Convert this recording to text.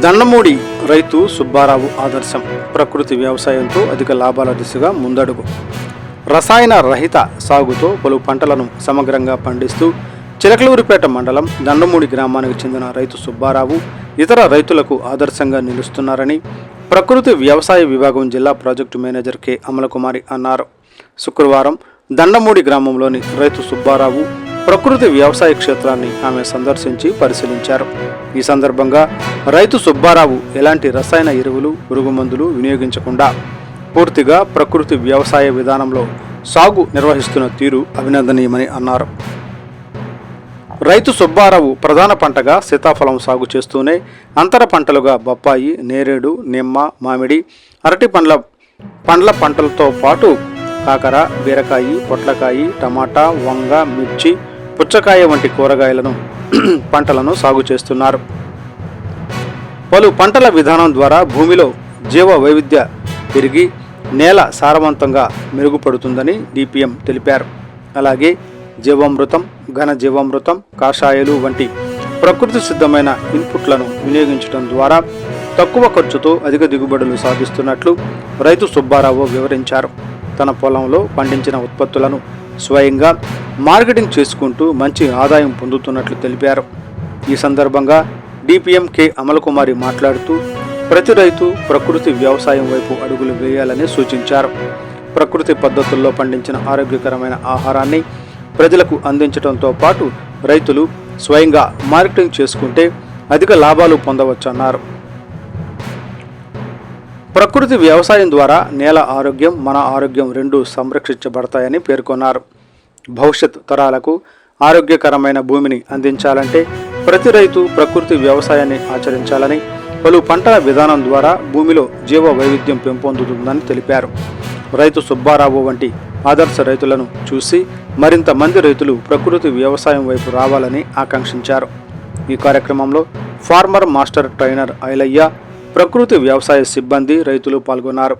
దండమూడి రైతు సుబ్బారావు ఆదర్శం. ప్రకృతి వ్యవసాయంతో అధిక లాభాల దిశగా ముందడుగు. రసాయన రహిత సాగుతో పలు పంటలను సమగ్రంగా పండిస్తూ చిలకలూరిపేట మండలం దండమూడి గ్రామానికి చెందిన రైతు సుబ్బారావు ఇతర రైతులకు ఆదర్శంగా నిలుస్తున్నారని ప్రకృతి వ్యవసాయ విభాగం జిల్లా ప్రాజెక్టు మేనేజర్ కె అమలకుమారి అన్నారు. శుక్రవారం దండమూడి గ్రామంలోని రైతు సుబ్బారావు ప్రకృతి వ్యవసాయ క్షేత్రాన్ని ఆమె సందర్శించి పరిశీలించారు. ఈ సందర్భంగా రైతు సుబ్బారావు ఎలాంటి రసాయన ఎరువులు, పురుగుమందులు వినియోగించకుండా పూర్తిగా ప్రకృతి వ్యవసాయ విధానంలో సాగు నిర్వహిస్తున్న తీరు అభినందనీయమని అన్నారు. రైతు సుబ్బారావు ప్రధాన పంటగా సీతాఫలం సాగు చేస్తూనే అంతర పంటలుగా బొప్పాయి, నేరేడు, నిమ్మ, మామిడి, అరటి పండ్ల పంటలతో పాటు కాకర, బీరకాయ, పొట్లకాయ, టమాటా, వంగ, మిర్చి, పుచ్చకాయ వంటి కూరగాయలను పంటలను సాగు చేస్తున్నారు. పలు పంటల విధానం ద్వారా భూమిలో జీవ వైవిధ్య పెరిగి నేల సారవంతంగా మెరుగుపడుతుందని డిపిఎం తెలిపారు. అలాగే జీవామృతం, ఘన జీవామృతం, కాషాయాలు వంటి ప్రకృతి సిద్ధమైన ఇన్పుట్లను వినియోగించడం ద్వారా తక్కువ ఖర్చుతో అధిక దిగుబడులు సాధిస్తున్నట్లు రైతు సుబ్బారావు వివరించారు. తన పొలంలో పండించిన ఉత్పత్తులను స్వయంగా మార్కెటింగ్ చేసుకుంటూ మంచి ఆదాయం పొందుతున్నట్లు తెలిపారు. ఈ సందర్భంగా డిపిఎం కె అమలకుమారి మాట్లాడుతూ ప్రతి రైతు ప్రకృతి వ్యవసాయం వైపు అడుగులు వేయాలని సూచించారు. ప్రకృతి పద్ధతుల్లో పండించిన ఆరోగ్యకరమైన ఆహారాన్ని ప్రజలకు అందించడంతో పాటు రైతులు స్వయంగా మార్కెటింగ్ చేసుకుంటే అధిక లాభాలు పొందవచ్చన్నారు. ప్రకృతి వ్యవసాయం ద్వారా నేల ఆరోగ్యం, మన ఆరోగ్యం రెండూ సంరక్షించబడతాయని పేర్కొన్నారు. భవిష్యత్ తరాలకు ఆరోగ్యకరమైన భూమిని అందించాలంటే ప్రతి రైతు ప్రకృతి వ్యవసాయాన్ని ఆచరించాలని, పలు పంటల విధానం ద్వారా భూమిలో జీవ వైవిధ్యం పెంపొందుతుందని తెలిపారు. రైతు సుబ్బారావు వంటి ఆదర్శ రైతులను చూసి మరింత మంది రైతులు ప్రకృతి వ్యవసాయం వైపు రావాలని ఆకాంక్షించారు. ఈ కార్యక్రమంలో ఫార్మర్ మాస్టర్ ట్రైనర్ ఐలయ్య, ప్రకృతి వ్యవసాయ సిబ్బంది, రైతులు పాల్గొన్నారు.